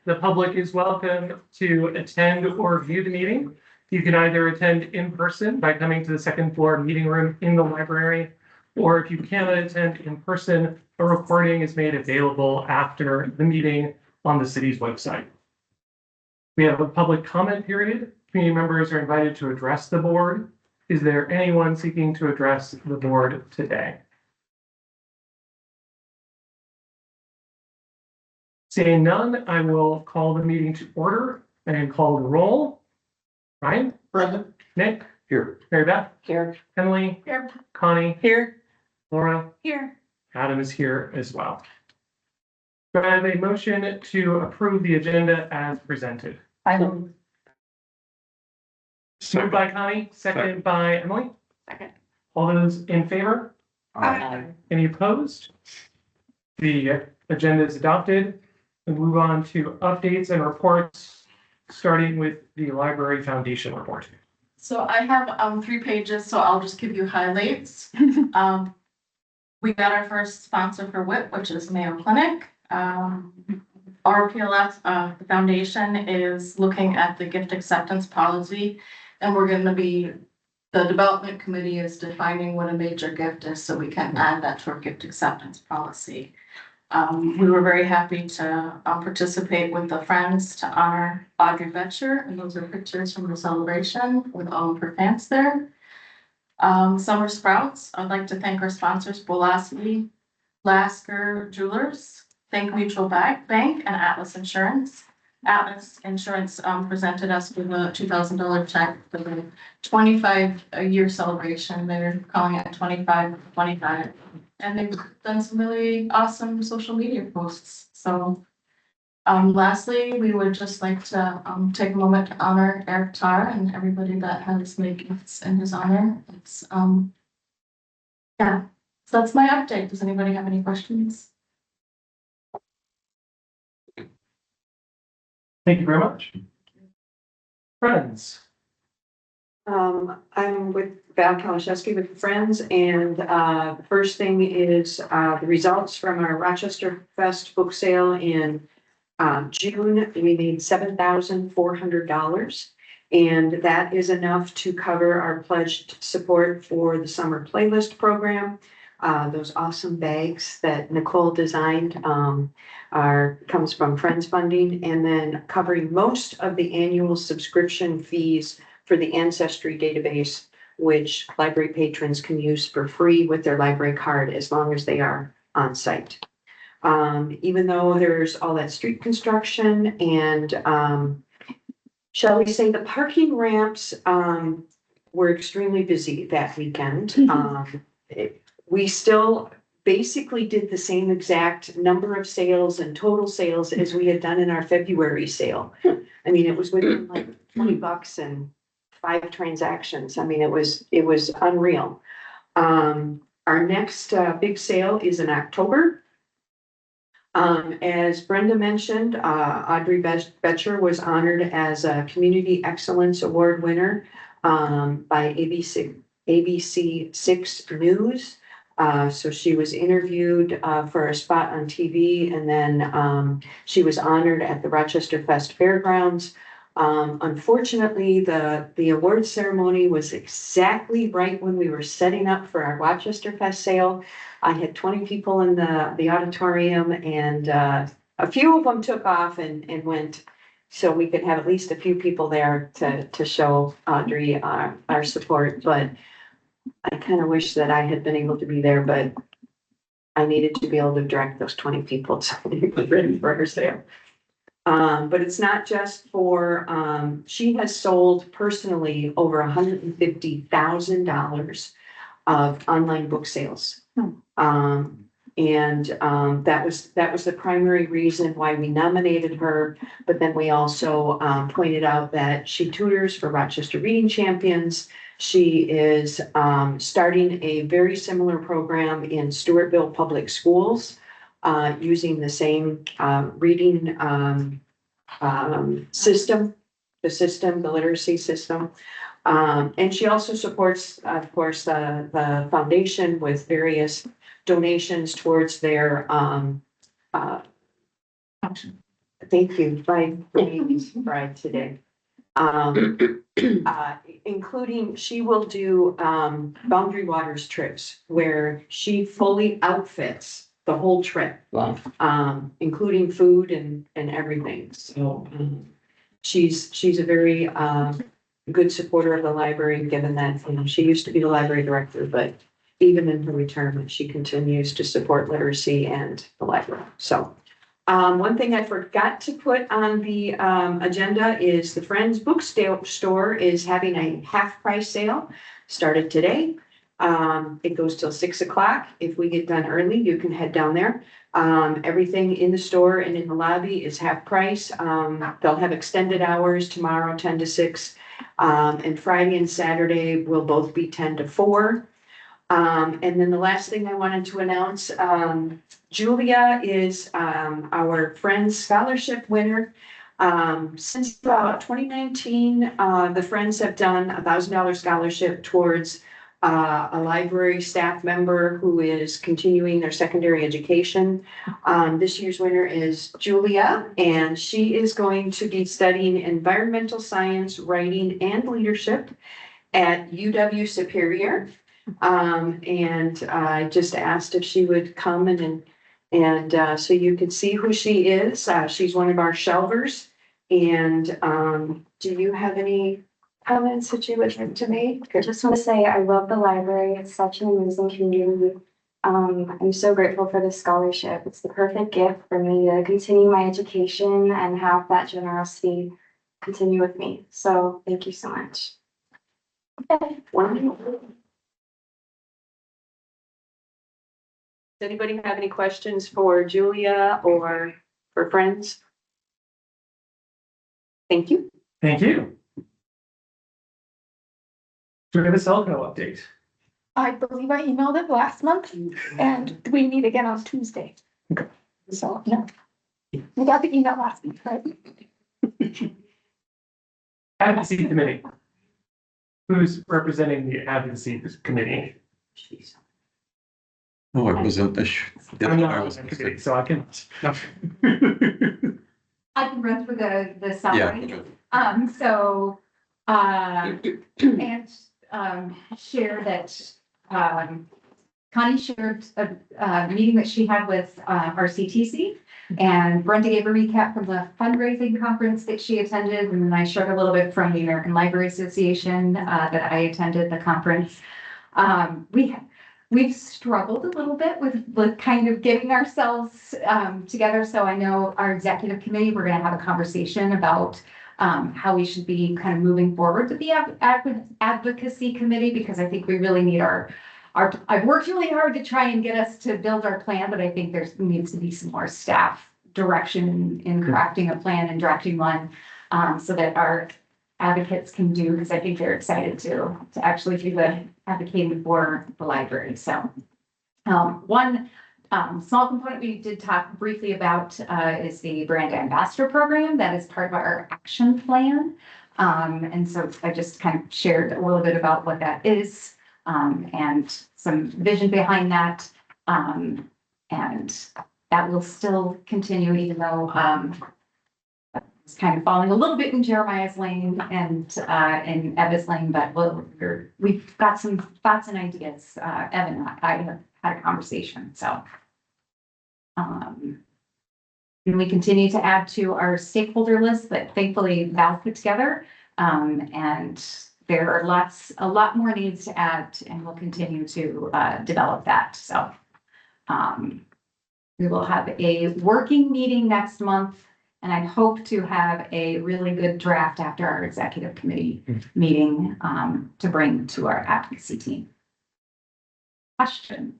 The public is welcome to attend or view the meeting. You can either attend in person by coming to the second floor meeting room in the library, or if you cannot attend in person, a recording is made available after the meeting on the city's website. We have a public comment period. Community members are invited to address the board. Is there anyone seeking to address the board today? Seeing none, I will call the meeting to order and call the roll. Ryan? Present. Nick? Here. Mary Beth? Here. Emily? Here. Connie? Here. Laura? Here. Adam is here as well. Do I have a motion to approve the agenda as presented? I move. Moved by Connie, seconded by Emily. Second. All those in favor? Aye. Any opposed? The agenda is adopted. We move on to updates and reports, starting with the Library Foundation report. So I have 3 pages, so I'll just give you highlights. We got our first sponsor for WIP, which is Mayo Clinic. RPLF, the foundation is looking at the gift acceptance policy, and we're gonna be, the development committee is defining what a major gift is, so we can add that to our gift acceptance policy. We were very happy to participate with the Friends to honor Audrey Betcher, and those are pictures from the celebration with all of her fans there. Summer Sprouts, I'd like to thank our sponsors, Bolosky, Lasker Jewelers, Bank Mutual Bank, and Atlas Insurance. Atlas Insurance presented us with a $2,000 check for the 25-year celebration. They're calling it 25. And they've done some really awesome social media posts. So lastly, we would just like to take a moment to honor Eric Tarr and everybody that has made gifts in his honor. It's yeah, so that's my update. Does anybody have any questions? Thank you very much. Friends. I'm with Val Kalashewski with Friends, and the first thing is the results from our Rochester Fest book sale in June. We made $7,400, and that is enough to cover our pledged support for the summer playlist program. Those awesome bags that Nicole designed comes from Friends funding, and then covering most of the annual subscription fees for the Ancestry database, which library patrons can use for free with their library card as long as they are on site. Even though there's all that street construction and shall we say the parking ramps were extremely busy that weekend. We still basically did the same exact number of sales and total sales as we had done in our February sale. I mean, it was within like $20 and 5 transactions. I mean, it was unreal. Our next big sale is in October. As Brenda mentioned, Audrey Betcher was honored as a Community Excellence Award winner by ABC 6 News. So she was interviewed for a spot on TV, and then she was honored at the Rochester Fest Fairgrounds. Unfortunately, the award ceremony was exactly right when we were setting up for our Rochester Fest sale. I had 20 people in the auditorium, and a few of them took off and went, so we could have at least a few people there to show Audrey our support. But I kind of wish that I had been able to be there, but I needed to be able to direct those 20 people so they were ready for her sale. But it's not just for, she has sold personally over $150,000 of online book sales. That was the primary reason why we nominated her. But then we also pointed out that she tutors for Rochester Reading Champions. She is starting a very similar program in Stewartville Public Schools, using the same reading system, the literacy system. And she also supports, of course, the foundation with various donations towards their Thank you, my baby's bride today. Including, she will do, Boundary Waters trips where she fully outfits the whole trip. Wow. Including food and everything, so, she's a very, good supporter of the library, given that, she used to be the library director, but even in her retirement, she continues to support literacy and the library, so. One thing I forgot to put on the, agenda is the Friends Bookstore is having a half price sale, started today. It goes till 6 o'clock. If we get done early, you can head down there. Everything in the store and in the lobby is half price. They'll have extended hours tomorrow, 10 to 6. And Friday and Saturday will both be 10 to 4. And then the last thing I wanted to announce, Julia is, our Friends Scholarship winner. Since about 2019, the Friends have done $1,000 scholarship towards a library staff member who is continuing their secondary education. This year's winner is Julia, and she is going to be studying environmental science, writing, and leadership at UW Superior. And I just asked if she would come and so you can see who she is. She's one of our shelvers. And do you have any comments that you would like to make? I just want to say I love the library. It's such an amazing community. I'm so grateful for this scholarship. It's the perfect gift for me to continue my education and have that generosity continue with me. So thank you so much. Wonderful. Does anybody have any questions for Julia or for Friends? Thank you. Thank you. Do we have a Selco update? I believe I emailed it last month and we meet again on Tuesday. Okay. So, no. We got the email last week, right? Advocacy Committee. Who's representing the Advocacy Committee? Oh, I wasn't. I'm not on the committee, so I can. No. I can run through the Yeah. summary. Share that, Connie shared a meeting that she had with, our CTC. And Brenda gave a recap from the fundraising conference that she attended, and then I shared a little bit from the American Library Association, that I attended the conference. We've struggled a little bit with kind of getting ourselves together. So I know our executive committee, we're gonna have a conversation about how we should be kind of moving forward with the advocacy committee, because I think we really need I've worked really hard to try and get us to build our plan, but I think there needs to be some more staff direction in crafting a plan and directing one, so that our advocates can do, because I think they're excited to actually do the advocating for the library. So one small component we did talk briefly about is the brand ambassador program that is part of our action plan. And so I just kind of shared a little bit about what that is, and some vision behind that. And that will still continue, even though it's kind of falling a little bit in Jeremiah's lane and in Eva's lane, but we've got some thoughts and ideas. Evan and I have had a conversation, so. And we continue to add to our stakeholder list that thankfully Val put together. And there are a lot more needs to add, and we'll continue to develop that. So we will have a working meeting next month, and I hope to have a really good draft after our executive committee meeting to bring to our advocacy team. Question?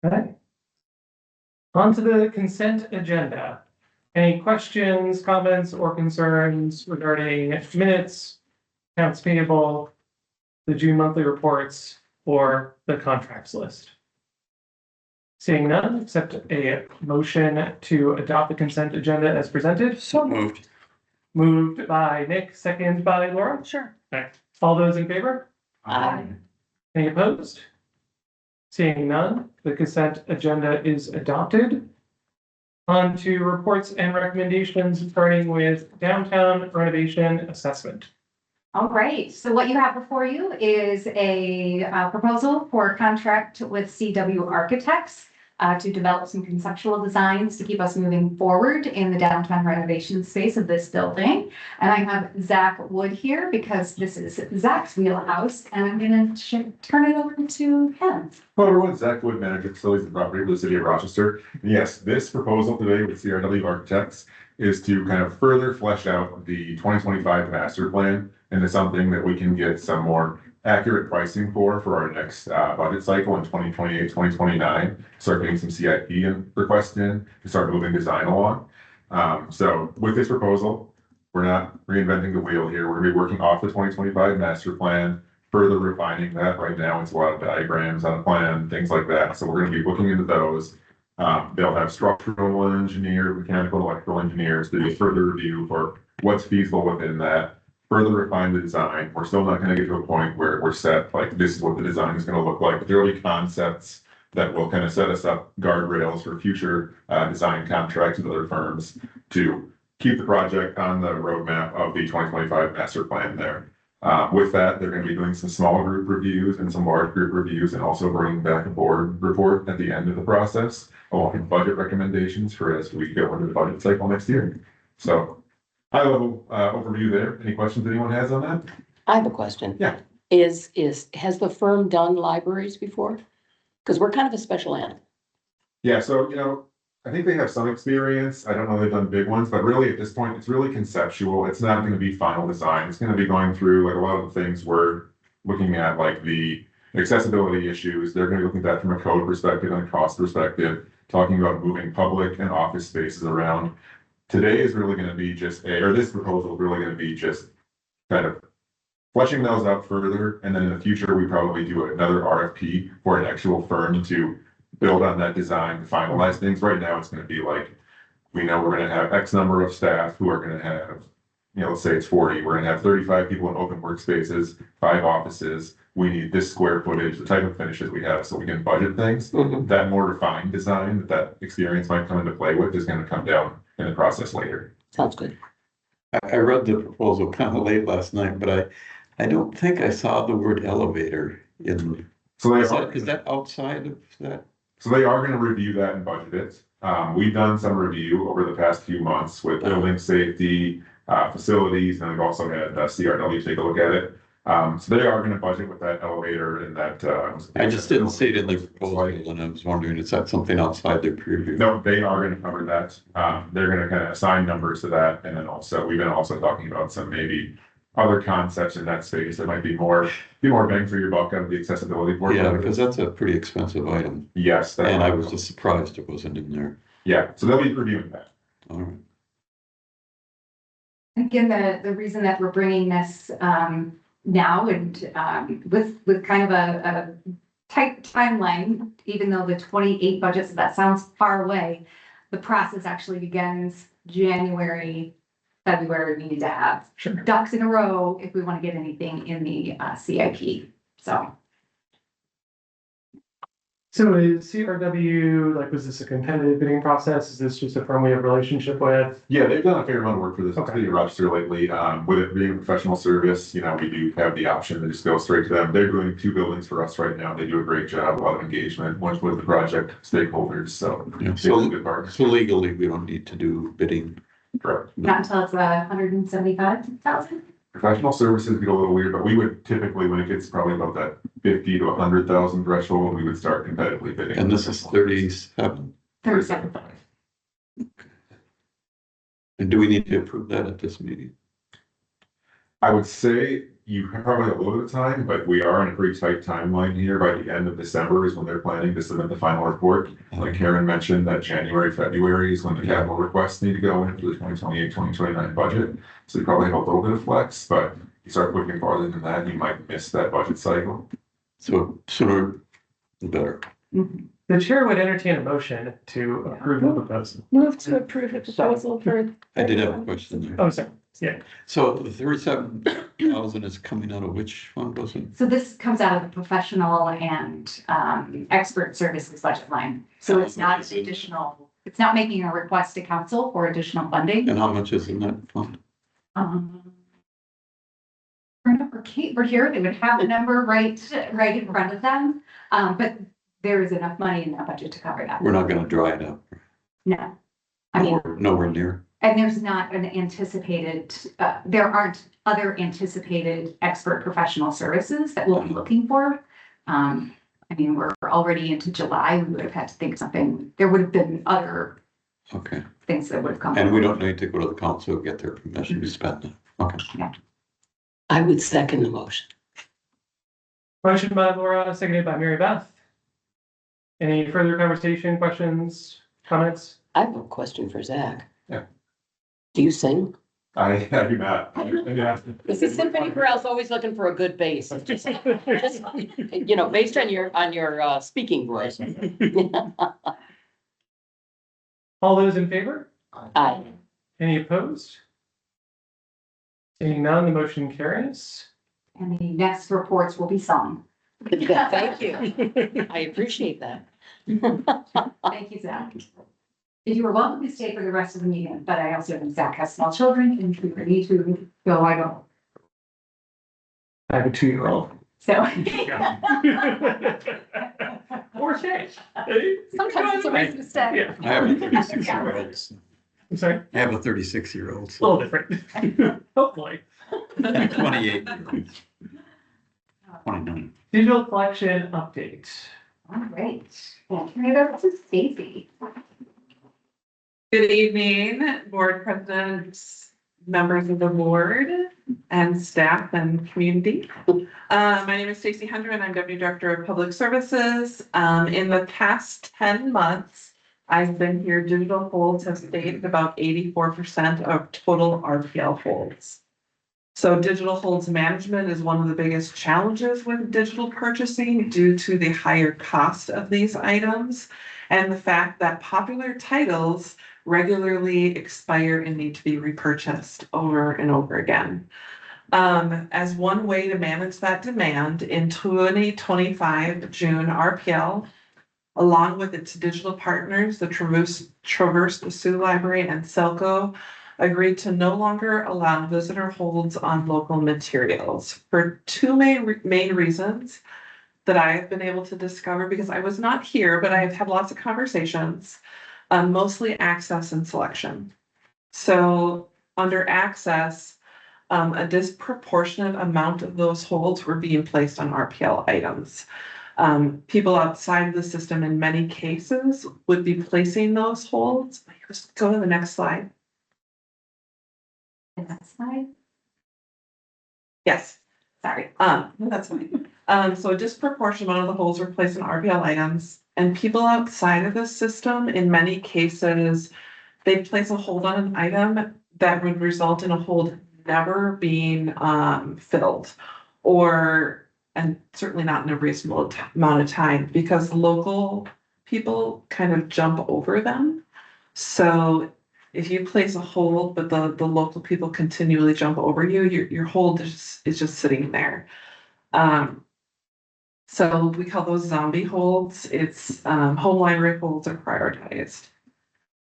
Okay. On to the consent agenda. Any questions, comments, or concerns regarding minutes, accounts payable, the June monthly reports, or the contracts list? Seeing none, accept a motion to adopt the consent agenda as presented. So moved. Moved by Nick, second by Laura. Sure. Okay. All those in favor? Any opposed? Seeing none, the consent agenda is adopted. On to reports and recommendations, starting with downtown renovation assessment. All right, so what you have before you is a proposal for a contract with CW Architects to develop some conceptual designs to keep us moving forward in the downtown renovation space of this building. And I have Zach Wood here because this is Zach's wheelhouse, and I'm gonna turn it over to him. Hello everyone, Zach Wood, Manager of Facilities and Property for the City of Rochester. And yes, this proposal today with CRW Architects is to kind of further flesh out the 2025 master plan into something that we can get some more accurate pricing for our next budget cycle in 2028, 2029. Start getting some CIP requests in to start moving design along. So with this proposal, we're not reinventing the wheel here. We're gonna be working off the 2025 master plan, further refining that. Right now, it's a lot of diagrams on a plan, things like that. So we're gonna be looking into those. They'll have structural engineer, mechanical, electrical engineers to do a further review for what's feasible within that, further refine the design. We're still not gonna get to a point where we're set, like this is what the design is gonna look like, but there will be concepts that will kind of set us up guardrails for future design contracts with other firms to keep the project on the roadmap of the 2025 master plan there. With that, they're going to be doing some small group reviews and some large group reviews, and also bringing back a board report at the end of the process, along with budget recommendations for as we go into the budget cycle next year. So high level overview there. Any questions anyone has on that? I have a question. Yeah. Has the firm done libraries before? Because we're kind of a special animal. Yeah, so, I think they have some experience. I don't know if they've done big ones, but really at this point, it's really conceptual. It's not going to be final design. It's going to be going through like a lot of the things we're looking at, like the accessibility issues. They're going to be looking at that from a code perspective and a cost perspective, talking about moving public and office spaces around. Today is really going to be this proposal is really going to be just kind of fleshing those out further. And then in the future, we probably do another RFP for an actual firm to build on that design to finalize things. Right now, it's going to be like, we know we're going to have X number of staff who are going to have, let's say it's 40. We're going to have 35 people in open workspaces, 5 offices. We need this square footage, the type of finishes we have, so we can budget things. Mhm. That more refined design that experience might come into play with is going to come down in the process later. Sounds good. I read the proposal kind of late last night, but I don't think I saw the word elevator in. So Is that outside of that? So they are going to review that and budget it. We've done some review over the past few months with building safety, facilities, and we've also had CRW take a look at it. So they are going to budget with that elevator and that. I just didn't see it in the proposal, and I was wondering, is that something outside their purview? No, they are going to cover that. They're going to kind of assign numbers to that, and then also we've been also talking about some maybe other concepts in that space that might be more bang for your buck out of the accessibility portion. Yeah, because that's a pretty expensive item, Yes. and I was just surprised it wasn't in there. Yeah, so they'll be reviewing that. All right. Again, the reason that we're bringing this now and with kind of a tight timeline, even though the 28 budget, so that sounds far away, the process actually begins January, February. We need to have ducks in a row if we want to get anything in the CIP. So is CRW, was this a competitive bidding process? Is this just a firm we have a relationship with? Yeah, they've done a fair amount of work for this Okay. city of Rochester lately. With it being a professional service, we do have the option to just go straight to them. They're doing 2 buildings for us right now. They do a great job, a lot of engagement, once with the project stakeholders, so. Yeah, It's a so, good part. so legally, we don't need to do bidding. Correct. Not until it's 175,000. Professional services get a little weird, but we would typically, when it gets probably about that 50 to 100,000 threshold, we would start competitively bidding. And this is 37. 37. And do we need to approve that at this meeting? I would say you have probably a little bit of time, but we are in a pretty tight timeline here. By the end of December is when they're planning to submit the final report. Like Karen mentioned, that January, February is when the capital requests need to go in for the 2028, 2029 budget. So you probably have a little bit of flex, but you start looking farther than that, you might miss that budget cycle. So sooner the better. The chair would entertain a motion to approve the proposal. Move to approve the proposal for. I did have a question there. Oh, sorry. Yeah. So the 37,000 is coming out of which fund, was it? So this comes out of the professional and expert services budget line. So it's not an additional, it's not making a request to council for additional funding. And how much is in that fund? Remember, Kate, we're here, they would have the number right in front of them. But there is enough money in that budget to cover that. We're not gonna dry it up. No. I mean, Nowhere near. and there's not an anticipated, there aren't other anticipated expert professional services that we'll be looking for. I mean, we're already into July, we would have had to think something, there would have been other Okay. things that would have come. And we don't need to go to the council to get their permission to spend it. Okay. I would second the motion. Motion by Laura, seconded by Mary Beth. Any further conversation, questions, comments? I have a question for Zach. Yeah. Do you sing? I do not. Yeah. Is the symphony chorale's always looking for a good bass? It's just, you know, based on your speaking voice. All those in favor? Aye. Any opposed? Seeing none, the motion carries. And the next reports will be sung. Thank you. I appreciate that. Thank you, Zach. If you are welcome to stay for the rest of the meeting, but I also know Zach has small children and we need to go, I go. I have a 2-year-old. So. Or stay. Sometimes it's a reason to stay. Yeah. I have a 36-year-old. I'm sorry, I have a 36-year-old. a little different. Hopefully. 28-year-old. 29. Digital collection update. All right, well, turn it over to Stacy. Good evening, board presidents, members of the board, and staff and community. My name is Stacy Hunter and I'm Deputy Director of Public Services. In the past 10 months, I've been here, digital holds have stayed at about 84% of total RPL holds. So digital holds management is one of the biggest challenges with digital purchasing due to the higher cost of these items and the fact that popular titles regularly expire and need to be repurchased over and over again. As one way to manage that demand, in 2025 June, RPL, along with its digital partners, the Traverse the Sioux Library and Selco, agreed to no longer allow visitor holds on local materials for two main reasons that I have been able to discover because I was not here, but I've had lots of conversations, mostly access and selection. So under access, a disproportionate amount of those holds were being placed on RPL items. People outside of the system in many cases would be placing those holds. Just go to the next slide. And that slide, Yes, sorry. that's fine. So a disproportionate amount of the holds were placed on RPL items and people outside of the system, in many cases, they place a hold on an item that would result in a hold never being filled and certainly not in a reasonable amount of time because local people kind of jump over them. So if you place a hold, but the local people continually jump over you, your hold is just sitting there. So we call those zombie holds. It's home library holds are prioritized.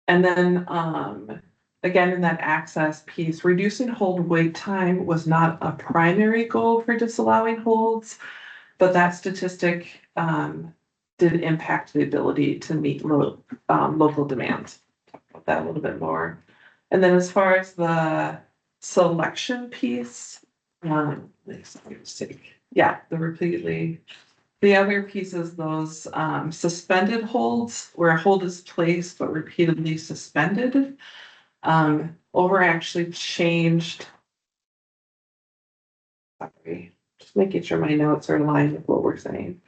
And then again, in that access piece, reducing hold wait time was not a primary goal for disallowing holds, but that statistic did impact the ability to meet local demand. That a little bit more. And then as far as the selection piece, the other piece is those suspended holds where a hold is placed but repeatedly suspended. Over actually changed. Sorry, just making sure my notes are aligned with what we're saying.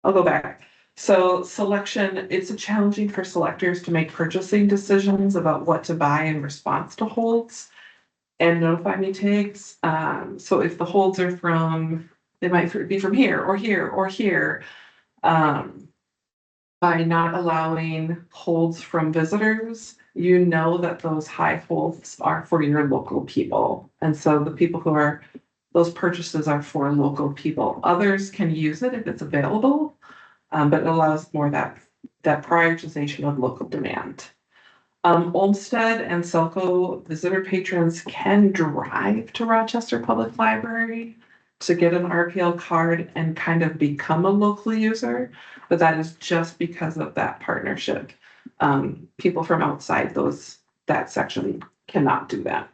I'll go back. So selection, it's challenging for selectors to make purchasing decisions about what to buy in response to holds and notify me tags. So if the holds are from, they might be from here or here or here. by not allowing holds from visitors, you know that those high holds are for your local people. And so the people who are, those purchases are for local people. Others can use it if it's available, but it allows more that prioritization of local demand. Olmsted and Selco visitor patrons can drive to Rochester Public Library to get an RPL card and kind of become a local user, but that is just because of that partnership. People from outside that section cannot do that.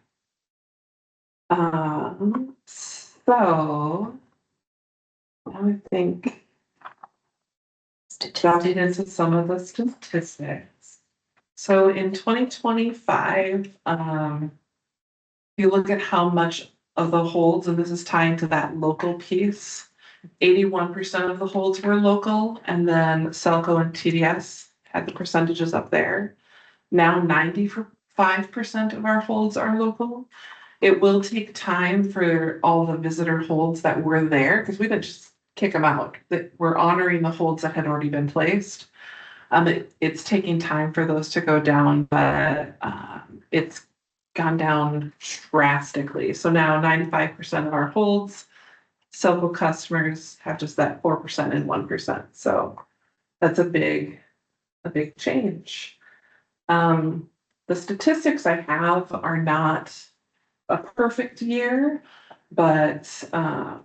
So I think jumping into some of the statistics. So in 2025, you look at how much of the holds, and this is tying to that local piece, 81% of the holds were local, and then Selco and TDS had the percentages up there. Now 95% of our holds are local. It will take time for all the visitor holds that were there, because we didn't just kick them out, that we're honoring the holds that had already been placed. It's taking time for those to go down, but it's gone down drastically. So now 95% of our holds, Selco customers have just that 4% and 1%. So that's a big change. The statistics I have are not a perfect year, but kind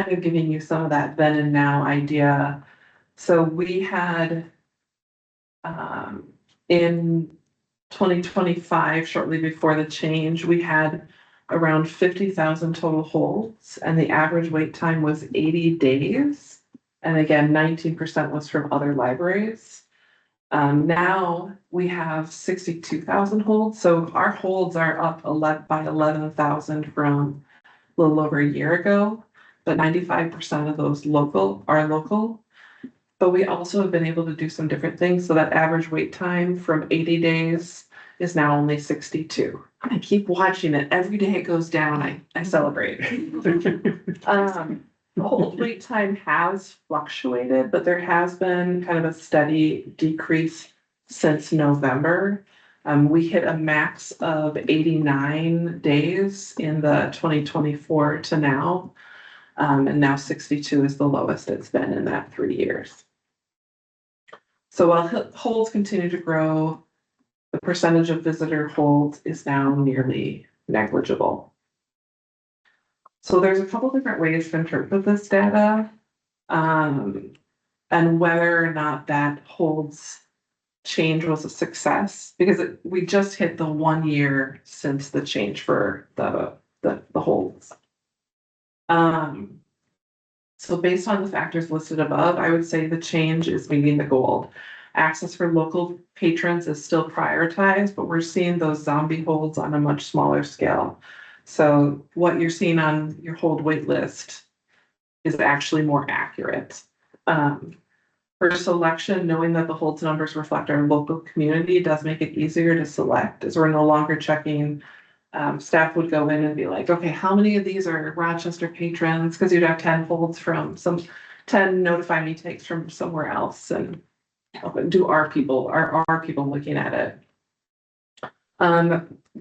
of giving you some of that then and now idea. So we had in 2025, shortly before the change, we had around 50,000 total holds, and the average wait time was 80 days. And again, 19% was from other libraries. Now we have 62,000 holds, so our holds are up by 11,000 from a little over a year ago, but 95% of those are local. But we also have been able to do some different things. So that average wait time from 80 days is now only 62. I keep watching it. Every day it goes down, I celebrate. The hold wait time has fluctuated, but there has been kind of a steady decrease since November. We hit a max of 89 days in the 2024 to now. And now 62 is the lowest it's been in that 3 years. So while holds continue to grow, the percentage of visitor holds is now nearly negligible. So there's a couple different ways to interpret this data, and whether or not that holds change was a success, because we just hit the 1 year since the change for the holds. So based on the factors listed above, I would say the change is meeting the goal. Access for local patrons is still prioritized, but we're seeing those zombie holds on a much smaller scale. So what you're seeing on your hold wait list is actually more accurate. For selection, knowing that the holds numbers reflect our local community does make it easier to select, as we're no longer checking. Staff would go in and be like, okay, how many of these are Rochester patrons? Because you'd have 10 holds from 10 notify me takes from somewhere else, and do our people looking at it.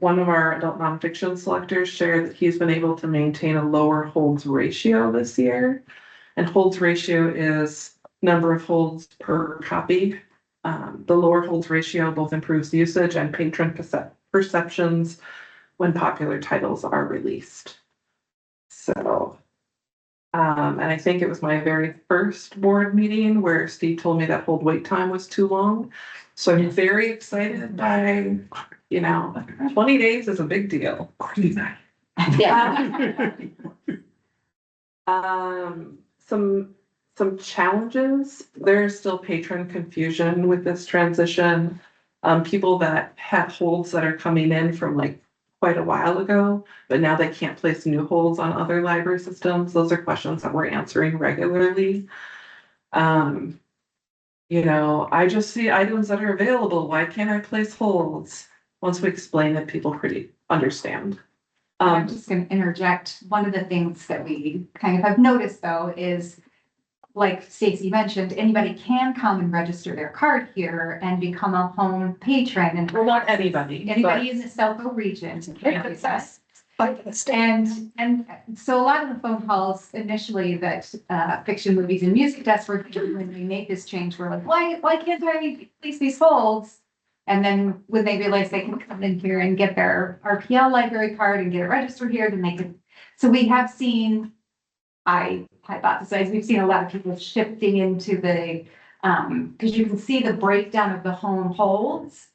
One of our adult nonfiction selectors shared that he's been able to maintain a lower holds ratio this year. And holds ratio is number of holds per copy. The lower holds ratio both improves usage and patron perceptions when popular titles are released. So, and I think it was my very first board meeting where Steve told me that hold wait time was too long. So I'm very excited by, 20 days is a big deal. Yeah. Some challenges. There's still patron confusion with this transition. People that have holds that are coming in from quite a while ago, but now they can't place new holds on other library systems. Those are questions that we're answering regularly. I just see items that are available. Why can't I place holds? Once we explain it, people pretty understand. I'm just gonna interject. One of the things that we kind of have noticed though is like Stacy mentioned, anybody can come and register their card here and become a home patron and. Well, not anybody. Anybody in the Southville region can do that. Like the state. And so a lot of the phone calls initially that fiction, movies and music desks were doing when we made this change, were like, why can't I place these holds? And then when they realize they can come in here and get their RPL library card and get it registered here, then they can. So we have seen, I hypothesize, we've seen a lot of people shifting into the, because you can see the breakdown of the home holds.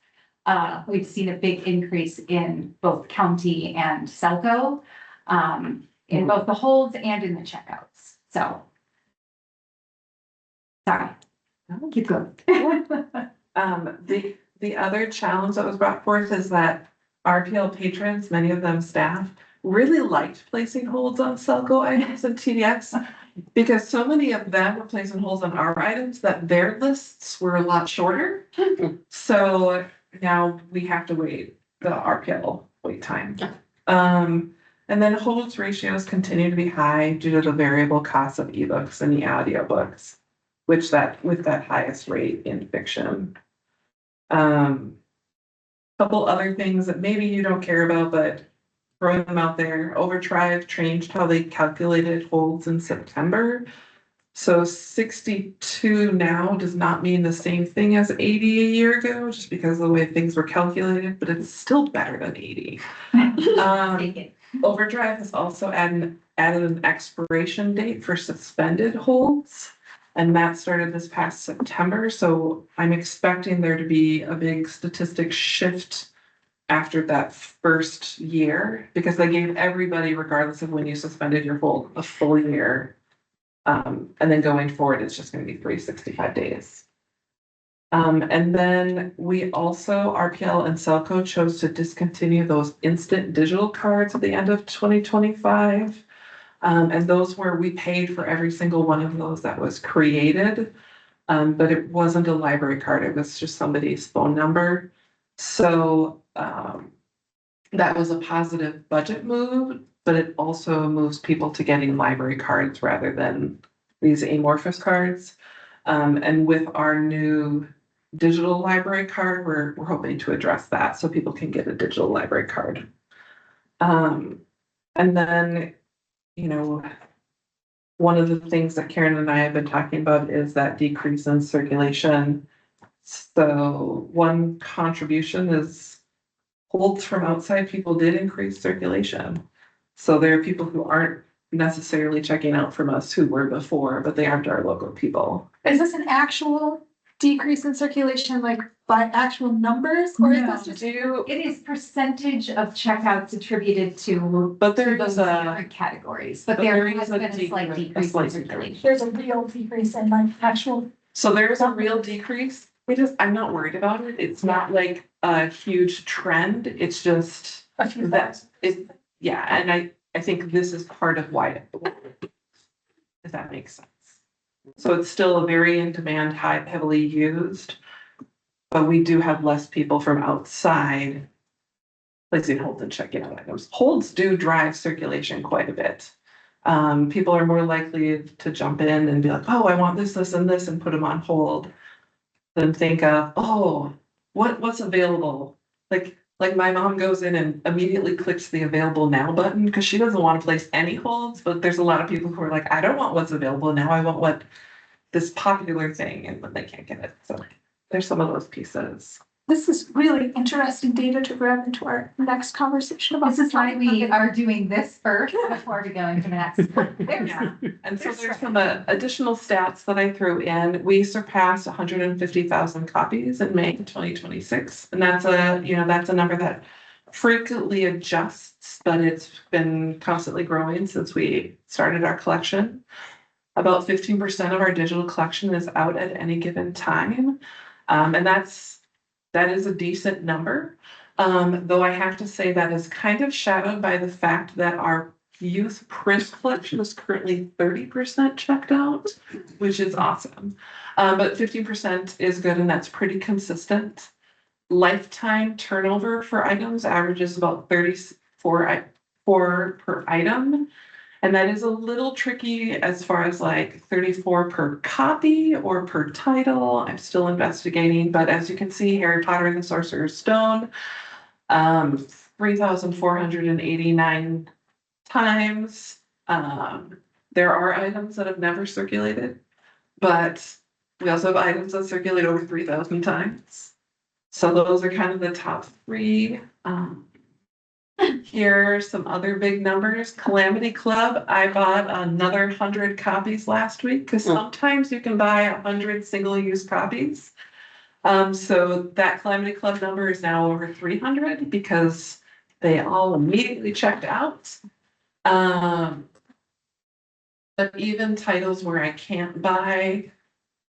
We've seen a big increase in both county and Selco, in both the holds and in the checkouts. So. Sorry. Keep going. The other challenge that was brought forth is that RPL patrons, many of them staff, really liked placing holds on Selco items and TDX because so many of them were placing holds on our items that their lists were a lot shorter. So now we have to wait the RPL wait time. And then holds ratios continue to be high due to the variable costs of ebooks and audiobooks, with that highest rate in fiction. Couple other things that maybe you don't care about, but throwing them out there. Overdrive changed how they calculated holds in September. So 62 now does not mean the same thing as 80 a year ago, just because of the way things were calculated, but it's still better than 80. Overdrive has also added an expiration date for suspended holds. And that started this past September, so I'm expecting there to be a big statistic shift after that first year, because they gave everybody, regardless of when you suspended your hold, a full year. And then going forward, it's just gonna be 365 days. And then we also, RPL and Selco chose to discontinue those instant digital cards at the end of 2025. And those were, we paid for every single one of those that was created. But it wasn't a library card, it was just somebody's phone number. So that was a positive budget move, but it also moves people to getting library cards rather than these amorphous cards. And with our new digital library card, we're hoping to address that so people can get a digital library card. And then, you know, one of the things that Karen and I have been talking about is that decrease in circulation. So one contribution is holds from outside people did increase circulation. So there are people who aren't necessarily checking out from us who were before, but they aren't our local people. Is this an actual decrease in circulation, like by actual numbers, or is this just? It is percentage of checkouts attributed to. But there to is those a, different categories, but but there there has is a been a slight decrease in slight circulation. There's a real decrease in like actual. so there's a real decrease. I'm not worried about it. It's not like a huge trend. It's just A few that yeah, and I think this is part of why if that makes sense. So it's still a very in demand, heavily used, but we do have less people from outside placing holds and checking out items. Holds do drive circulation quite a bit. People are more likely to jump in and be like, oh, I want this, this, and this, and put them on hold, than think of, oh, what's available? Like my mom goes in and immediately clicks the available now button because she doesn't want to place any holds, but there's a lot of people who are like, I don't want what's available now, I want what this popular thing, and when they can't get it. So there's some of those pieces. This is really interesting data to grab into our next conversation about. This is why we are doing this first before we go into the next. Yeah, and so there's some additional stats that I threw in. We surpassed 150,000 copies in May 2026, and that's a number that frequently adjusts, but it's been constantly growing since we started our collection. About 15% of our digital collection is out at any given time, and that is a decent number. Though I have to say that is kind of shadowed by the fact that our youth print collection is currently 30% checked out, which is awesome. But 15% is good, and that's pretty consistent. Lifetime turnover for items averages about 34 per item. And that is a little tricky as far as like 34 per copy or per title. I'm still investigating, but as you can see, Harry Potter and the Sorcerer's Stone, 3,489 times. There are items that have never circulated, but we also have items that circulate over 3,000 times. So those are kind of the top three. Here are some other big numbers. Calamity Club, I bought another 100 copies last week because sometimes you can buy 100 single-use copies. So that Calamity Club number is now over 300 because they all immediately checked out. But even titles where I can't buy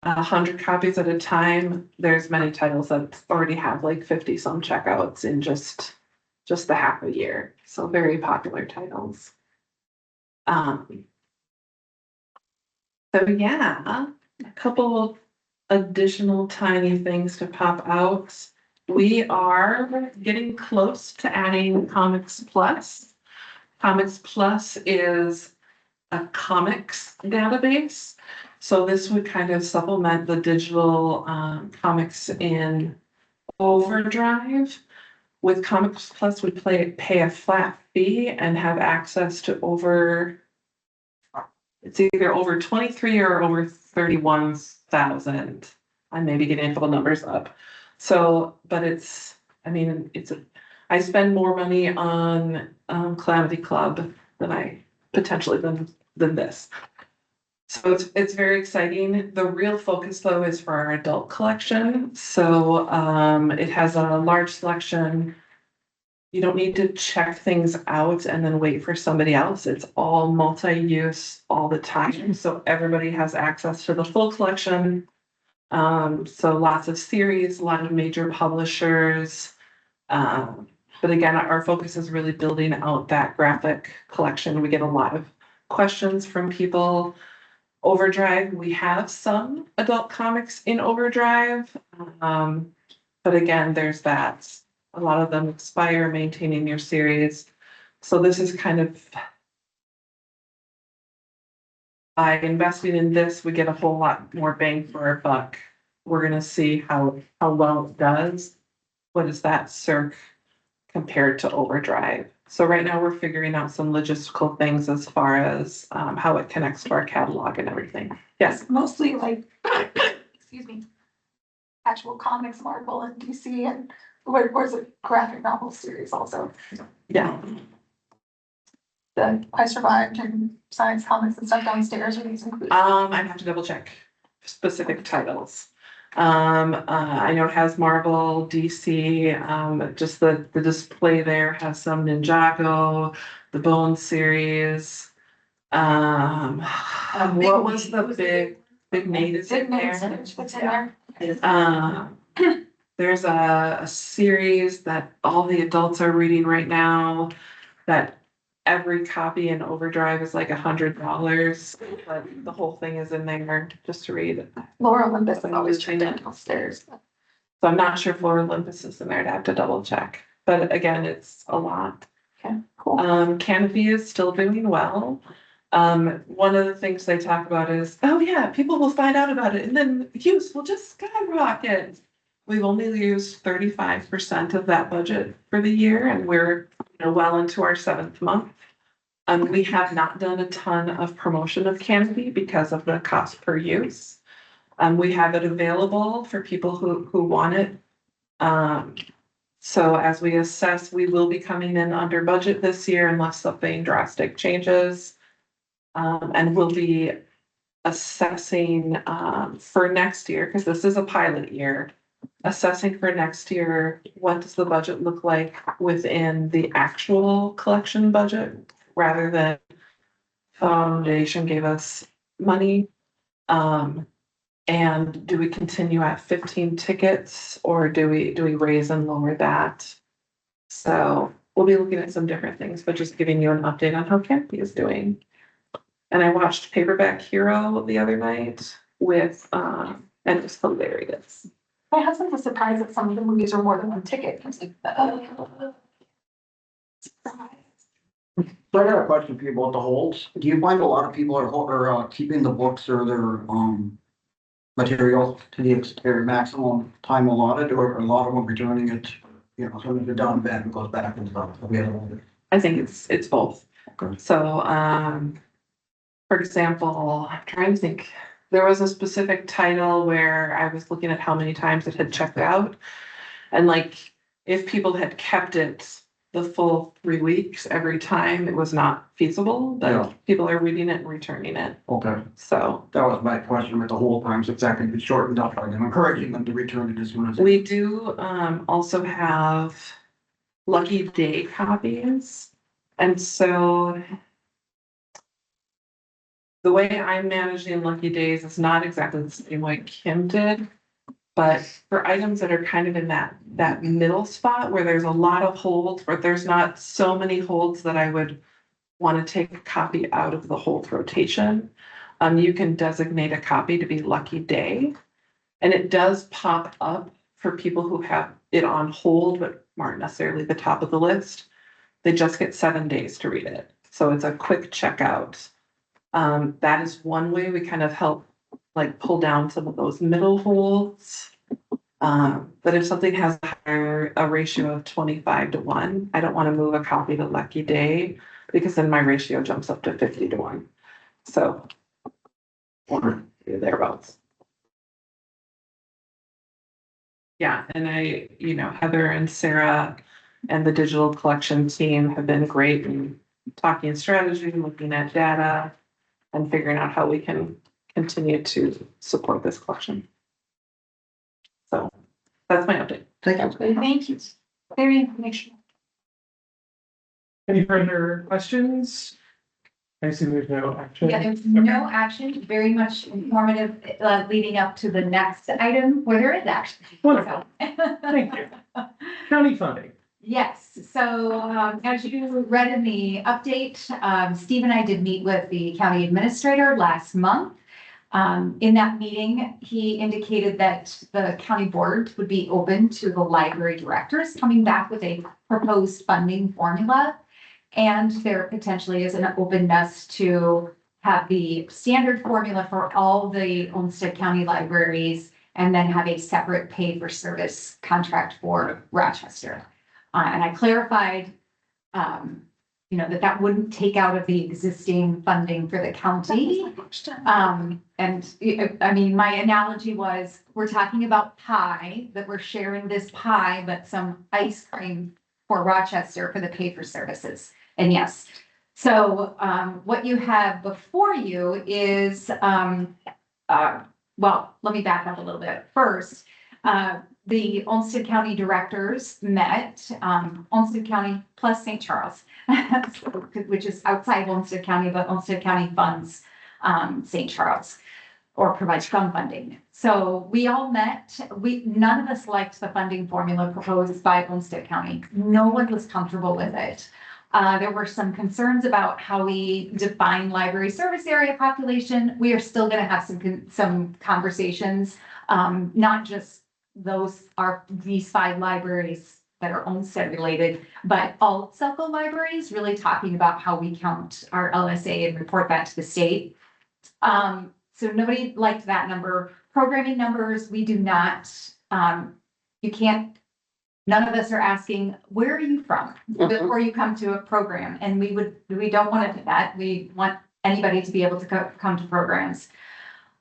100 copies at a time, there's many titles that already have like 50 some checkouts in just the half a year. So very popular titles. So yeah, a couple additional tiny things to pop out. We are getting close to adding Comics Plus. Comics Plus is a comics database. So this would kind of supplement the digital comics in Overdrive. With Comics Plus, we pay a flat fee and have access to it's either over 23 or over 31,000. I may be getting a couple numbers up. So, but I spend more money on Calamity Club than I potentially than this. So it's very exciting. The real focus though is for our adult collection. So it has a large selection. You don't need to check things out and then wait for somebody else. It's all multi-use all the time. So everybody has access to the full collection. So lots of series, a lot of major publishers. But again, our focus is really building out that graphic collection. We get a lot of questions from people. Overdrive, we have some adult comics in Overdrive. But again, there's that. A lot of them expire maintaining your series. So this is kind of, by investing in this, we get a whole lot more bang for our buck. We're gonna see how well it does. What is that circ compared to Overdrive? So right now we're figuring out some logistical things as far as how it connects to our catalog and everything. Yes. Mostly like, excuse me, actual comics, Marvel and DC, and where's a graphic novel series also. Yeah. The I Survived and Science Comics and stuff downstairs, are these included? I have to double check specific titles. I know it has Marvel, DC, just the display there has some Ninjago, the Bone series. What was the big name that's in there? What's in there? There's a series that all the adults are reading right now that every copy in Overdrive is like $100, but the whole thing is in there just to read. Laura Olympus, I'm always trying downstairs. So I'm not sure if Laura Olympus is in there. I'd have to double check. But again, it's a lot. Okay, cool. Canopy is still doing well. One of the things they talk about is, oh yeah, people will find out about it and then use will just skyrocket. We've only used 35% of that budget for the year, and we're well into our 7th month. We have not done a ton of promotion of Canopy because of the cost per use. We have it available for people who want it. So as we assess, we will be coming in under budget this year unless something drastic changes. And we'll be assessing for next year, because this is a pilot year, assessing for next year, what does the budget look like within the actual collection budget rather than foundation gave us money. And do we continue at 15 tickets or do we raise and lower that? So we'll be looking at some different things, but just giving you an update on how Canopy is doing. And I watched Paperback Hero the other night with, and it was hilarious. My husband was surprised that some of the movies are more than one ticket. I was like, surprise. So I got a question for you about the holds. Do you find a lot of people are keeping the books or their, materials to the their maximum time allotted, or a lot of them returning it, you know, something they're done, bad, and goes back and stuff? I think it's both. Okay. So, for example, I'm trying to think, there was a specific title where I was looking at how many times it had checked out. And like, if people had kept it the full 3 weeks every time, it was not feasible, Yeah. but people are reading it and returning it. Okay, So that was my question with the whole times, exactly, if it's shortened up, I'm encouraging them to return it as soon as. we do also have lucky day copies. And so the way I'm managing lucky days is not exactly the same way Kim did. But for items that are kind of in that middle spot where there's a lot of holds, but there's not so many holds that I would want to take a copy out of the hold rotation, you can designate a copy to be lucky day. And it does pop up for people who have it on hold, but aren't necessarily the top of the list. They just get 7 days to read it. So it's a quick checkout. That is one way we kind of help like pull down some of those middle holds. But if something has a ratio of 25-1, I don't want to move a copy to lucky day because then my ratio jumps up to 50-1. So or thereabouts. Yeah, and Heather and Sarah and the digital collection team have been great in talking strategy, looking at data, and figuring out how we can continue to support this collection. So that's my update. Thank you. Thank you. Very informational. Any further questions? I assume there's no action. Yeah, there's no action, very much informative, leading up to the next item where there is action. Wonderful. Thank you. County funding. Yes, so as you read in the update, Steve and I did meet with the county administrator last month. In that meeting, he indicated that the county board would be open to the library directors coming back with a proposed funding formula. And there potentially is an openness to have the standard formula for all the Olmsted County libraries and then have a separate pay for service contract for Rochester. And I clarified, that wouldn't take out of the existing funding for the county. My analogy was, we're talking about pie, that we're sharing this pie, but some ice cream for Rochester for the pay for services. And yes, so what you have before you is, let me back up a little bit. First, the Olmsted County directors met, Olmsted County plus St. Charles, which is outside Olmsted County, but Olmsted County funds St. Charles or provides some funding. So we all met, none of us liked the funding formula proposed by Olmsted County. No one was comfortable with it. There were some concerns about how we define library service area population. We are still going to have some conversations, not just these 5 libraries that are Olmsted related, but all Selco libraries, really talking about how we count our LSA and report that to the state. So nobody liked that number. Programming numbers, we do not, you can't, none of us are asking, where are you from before you come to a program? And we don't want to do that. We want anybody to be able to come to programs.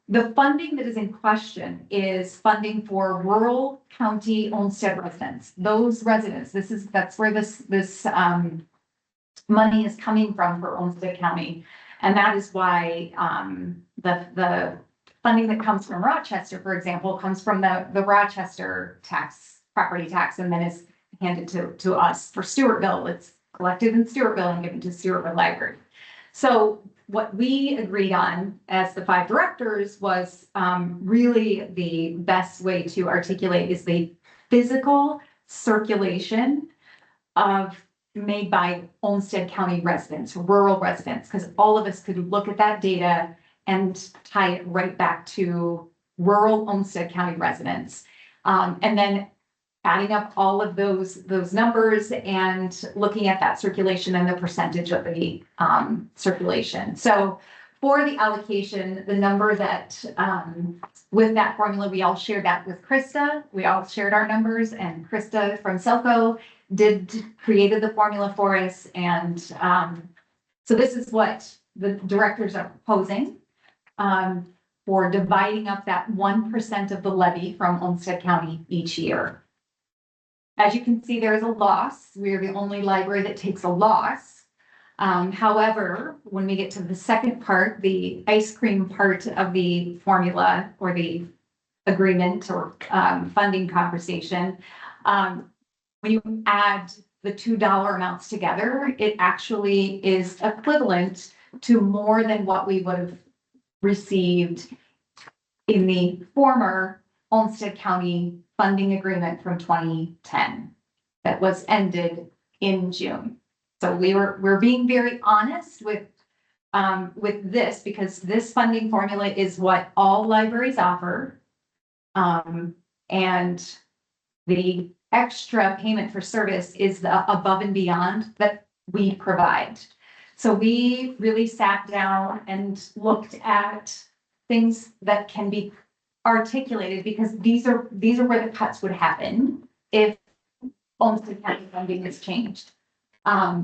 The funding that is in question is funding for rural county Olmsted residents. Those residents, that's where this money is coming from for Olmsted County. And that is why the funding that comes from Rochester, for example, comes from the Rochester property tax, and then is handed to us for Stewartville. It's collected in Stewartville and given to Stewartville Library. So what we agreed on as the 5 directors was really the best way to articulate is the physical circulation made by Olmsted County residents, rural residents, because all of us could look at that data and tie it right back to rural Olmsted County residents. And then adding up all of those numbers and looking at that circulation and the percentage of the circulation. So for the allocation, the number that with that formula, we all shared that with Krista. We all shared our numbers, and Krista from Selco created the formula for us. And so this is what the directors are proposing for dividing up that 1% of the levy from Olmsted County each year. As you can see, there is a loss. We are the only library that takes a loss. However, when we get to the second part, the ice cream part of the formula or the agreement or funding conversation, when you add the $2 amounts together, it actually is equivalent to more than what we would have received in the former Olmsted County funding agreement from 2010 that was ended in June. So we're being very honest with this, because this funding formula is what all libraries offer. And the extra payment for service is the above and beyond that we provide. So we really sat down and looked at things that can be articulated, because these are where the cuts would happen if Olmsted County funding is changed.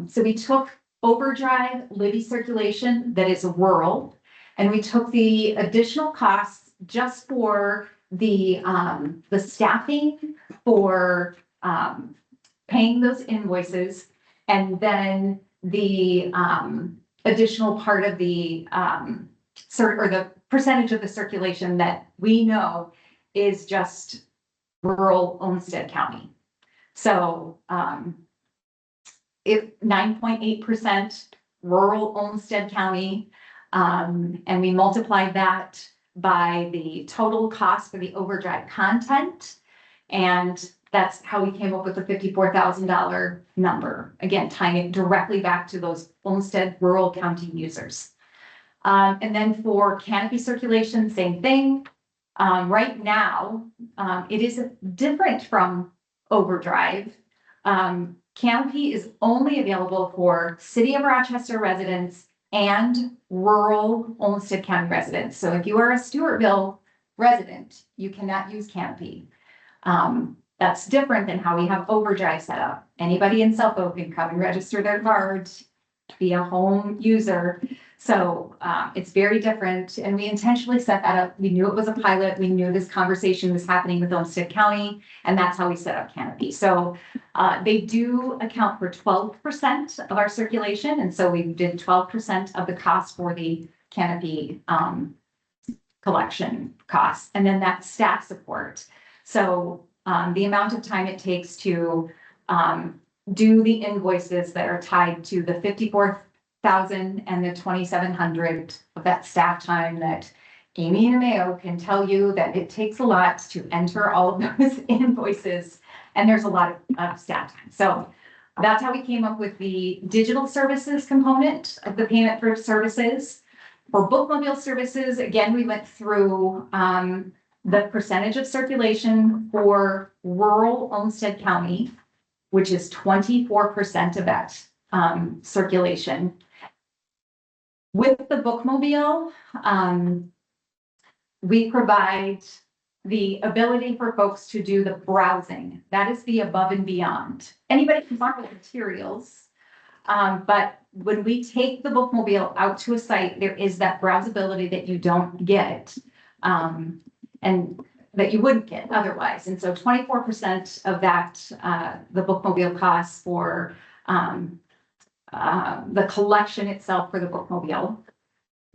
So we took overdrive Libby circulation that is rural, and we took the additional costs just for the staffing for paying those invoices, and then the additional part of the or the percentage of the circulation that we know is just rural Olmsted County. So if 9.8% rural Olmsted County, and we multiplied that by the total cost for the overdrive content, and that's how we came up with the $54,000 number. Again, tying it directly back to those Olmsted rural county users. And then for canopy circulation, same thing. Right now, it is different from overdrive. Canopy is only available for City of Rochester residents and rural Olmsted County residents. So if you are a Stewartville resident, you cannot use Canopy. That's different than how we have overdrive set up. Anybody in Selco can come and register their card, be a home user. So it's very different, and we intentionally set that up. We knew it was a pilot. We knew this conversation was happening with Olmsted County, and that's how we set up Canopy. So they do account for 12% of our circulation, and so we did 12% of the cost for the Canopy collection costs, and then that staff support. So the amount of time it takes to do the invoices that are tied to the 54,000 and the 2,700 of that staff time that Amy and Mayo can tell you that it takes a lot to enter all of those invoices, and there's a lot of staff time. So that's how we came up with the digital services component of the payment for services. For bookmobile services, again, we went through the percentage of circulation for rural Olmsted County, which is 24% of that circulation. With the bookmobile, we provide the ability for folks to do the browsing. That is the above and beyond. Anybody can mark with materials, but when we take the bookmobile out to a site, there is that browsability that you don't get, and that you wouldn't get otherwise. And so 24% of that, the bookmobile costs for the collection itself for the bookmobile.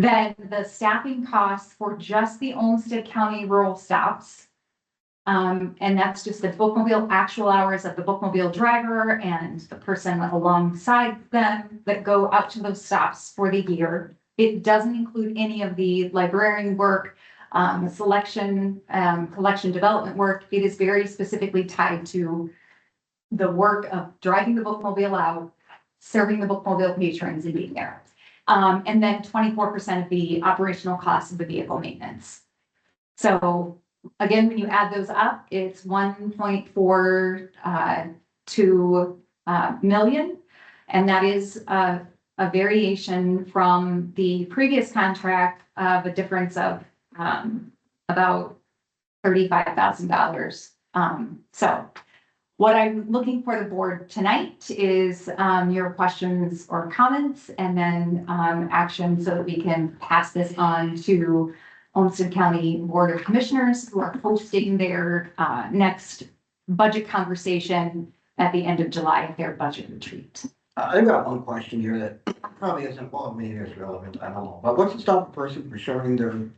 Then the staffing costs for just the Olmsted County rural stops. And that's just the bookmobile actual hours of the bookmobile driver and the person alongside them that go out to those stops for the year. It doesn't include any of the librarian work, selection, collection development work. It is very specifically tied to the work of driving the bookmobile out, serving the bookmobile patrons and being there. And then 24% of the operational costs of the vehicle maintenance. So again, when you add those up, it's 1.42 million. And that is a variation from the previous contract of a difference of about $35,000. So what I'm looking for the board tonight is your questions or comments, and then action so that we can pass this on to Olmsted County Board of Commissioners, who are hosting their next budget conversation at the end of July at their budget retreat. I've got one question here that probably isn't, well, maybe it's relevant, I don't know, but what's to stop a person from sharing that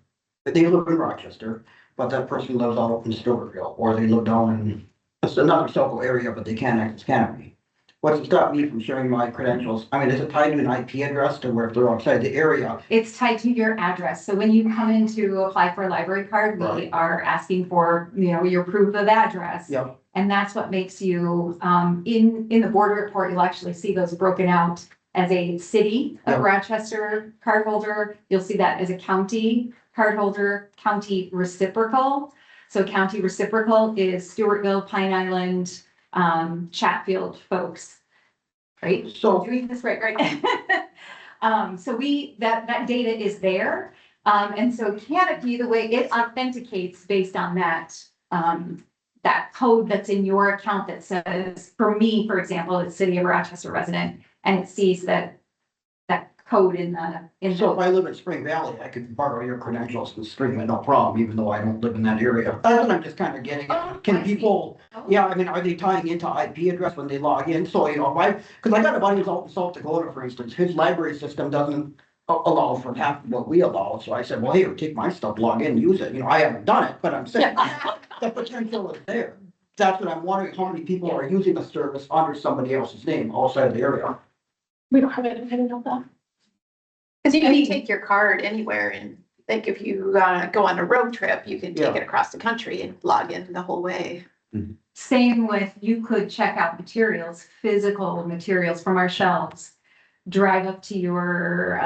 they live in Rochester, but that person lives out in Stewartville, or they live down in, it's another Soco area, but they can't access Canopy? What's to stop me from sharing my credentials? I mean, is it tied to an IP address to where if they're outside the area? It's tied to your address. So when you come in to apply for a library card, we Right. are asking for, your proof of address. Yep. And that's what makes you, in the board report, you'll actually see those broken out as a city of Yep. Rochester cardholder. You'll see that as a county cardholder, county reciprocal. So county reciprocal is Stewartville, Pine Island, Chatfield folks. Right? So, Doing this right. So that data is there. And so Canopy, the way it authenticates based on that, that code that's in your account that says, for me, for example, it's City of Rochester resident, and it sees that code in so if I live in Spring Valley, I could borrow your credentials and stream it, no problem, even though I don't live in that area. That's what I'm just kind of getting at. Can people, yeah, I mean, are they tying into IP address when they log in? So, if because I got a buddy who's out in South Dakota, for instance, his library system doesn't allow for half of what we allow. So I said, well, here, take my stuff, log in, use it. I haven't done it, but I'm saying the potential is there. That's what I'm wondering, how many people are using a service under somebody else's name outside the area? We don't have it, I don't know that. Cause you can take your card anywhere and like if you go on a road trip, you can take it across the country and log in the whole way. Same with, you could check out materials, physical materials from our shelves, drive up to your,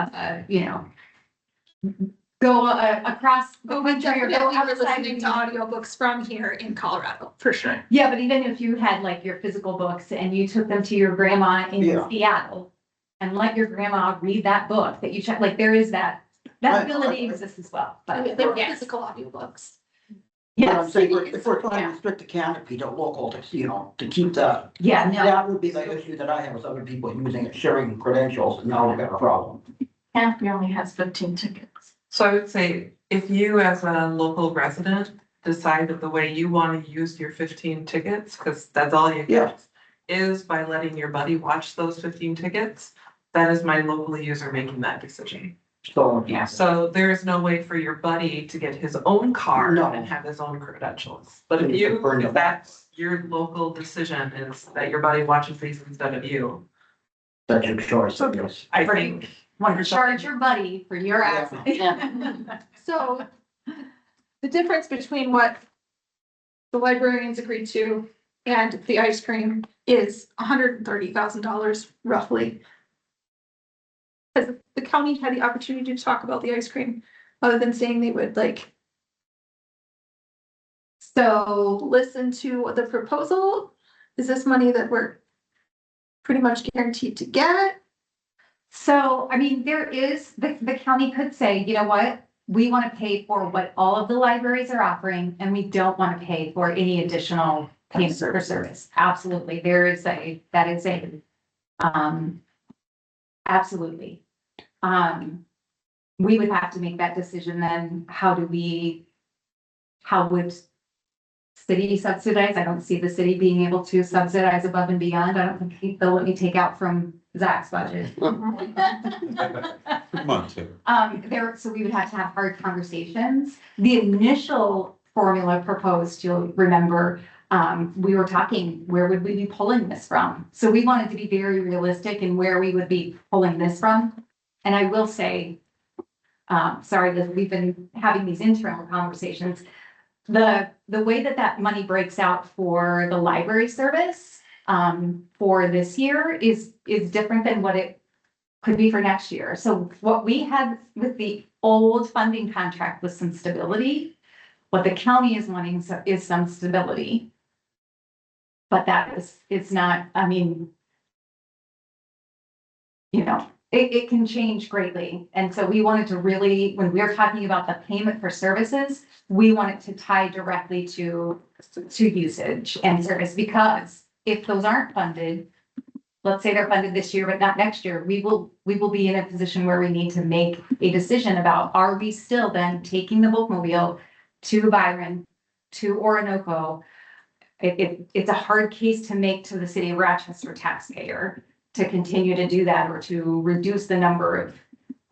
go across the country or go Definitely we're outside. listening to audiobooks from here in Colorado, for sure. Yeah, but even if you had like your physical books and you took them to your grandma in Yeah. Seattle and let your grandma read that book that you check, like there is that ability exists as well, but They were yes. physical audiobooks. But I'm Yes, saying, if we're trying to restrict the canopy to local, to keep that, yeah, no, that would be the issue that I have with other people using it, sharing credentials, and now we've got a problem. Canopy only has 15 tickets. So I would say, if you as a local resident decide that the way you want to use your 15 tickets, because that's all you Yeah. get, is by letting your buddy watch those 15 tickets, that is my local user making that decision. So, Yeah. So there is no way for your buddy to get his own card No. and have his own credentials. But And if you can burn if them. that's your local decision is that your buddy watches these instead of you, that's your choice, I guess. I think. want to charge your buddy for your Yeah. access. So the difference between what the librarians agreed to and the ice cream is $130,000 roughly. Has the county had the opportunity to talk about the ice cream, other than saying they would So, listen to the proposal? Is this money that we're pretty much guaranteed to get? I mean, there is, the county could say, you know what? We want to pay for what all of the libraries are offering, and we don't want to pay for any additional payment for service. Absolutely, absolutely. We would have to make that decision then. How would city subsidize? I don't see the city being able to subsidize above and beyond. I don't think they'll let me take out from Zach's budget. Come on, Tim. So we would have to have hard conversations. The initial formula proposed, you'll remember, we were talking, where would we be pulling this from? So we wanted to be very realistic in where we would be pulling this from. And I will say, sorry, that we've been having these internal conversations. The way that money breaks out for the library service, for this year is different than what it could be for next year. So what we had with the old funding contract was some stability. What the county is wanting is some stability. But it's not, I mean, you know, it can change greatly. And so we wanted to really, when we're talking about the payment for services, we want it to tie directly to usage and service, because if those aren't funded, let's say they're funded this year, but not next year, we will be in a position where we need to make a decision about, are we still then taking the bookmobile to Byron, to Orinoco? It's a hard case to make to the city of Rochester taxpayer to continue to do that, or to reduce the number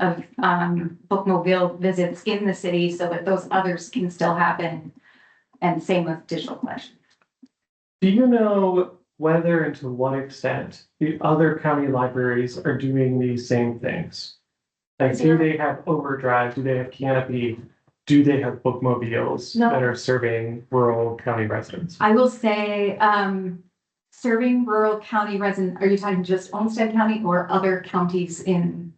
of bookmobile visits in the city so that those others can still happen. And same with digital collection. Do you know whether and to what extent the other county libraries are doing these same things? Like, do they have overdrive? Do they have canopy? Do they have bookmobiles No. that are serving rural county residents? I will say, serving rural county residents, are you talking just Olmsted County or other counties in?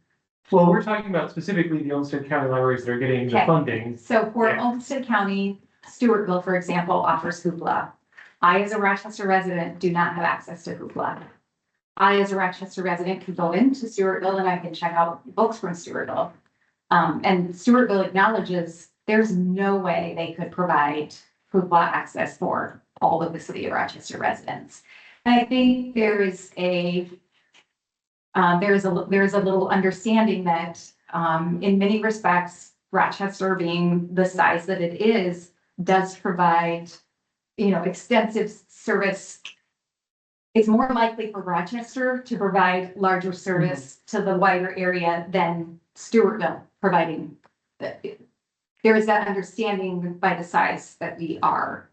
Well, we're talking about specifically the Olmsted County libraries that are getting the Okay. funding. So for Yeah. Olmsted County, Stewartville, for example, offers Hoopla. I, as a Rochester resident, do not have access to Hoopla. I, as a Rochester resident, can go into Stewartville and I can check out books from Stewartville. And Stewartville acknowledges there's no way they could provide Hoopla access for all of the city of Rochester residents. And I think there is a little understanding that, in many respects, Rochester being the size that it is, does provide, extensive service. It's more likely for Rochester to provide larger service to the wider area than Stewartville providing. There is that understanding by the size that we are.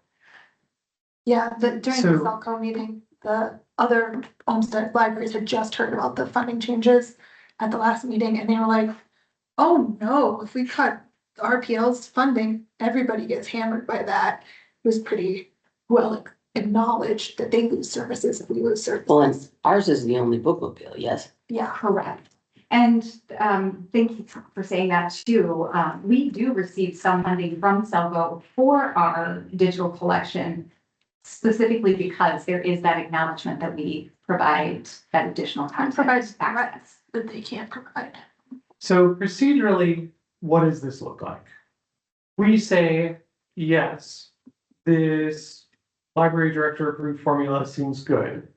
Yeah, during the So- Celco meeting, the other Olmsted libraries had just heard about the funding changes at the last meeting, and they were like, oh no, if we cut RPL's funding, everybody gets hammered by that. It was pretty well acknowledged that they lose services if we lose Well, and services. ours is the only bookmobile, yes? Yeah, Correct. And thank you for saying that too. We do receive some funding from Celco for our digital collection, specifically because there is that acknowledgement that we provide that additional and content provides access. that they can't provide. So procedurally, what does this look like? We say, yes, this library director approved formula seems good.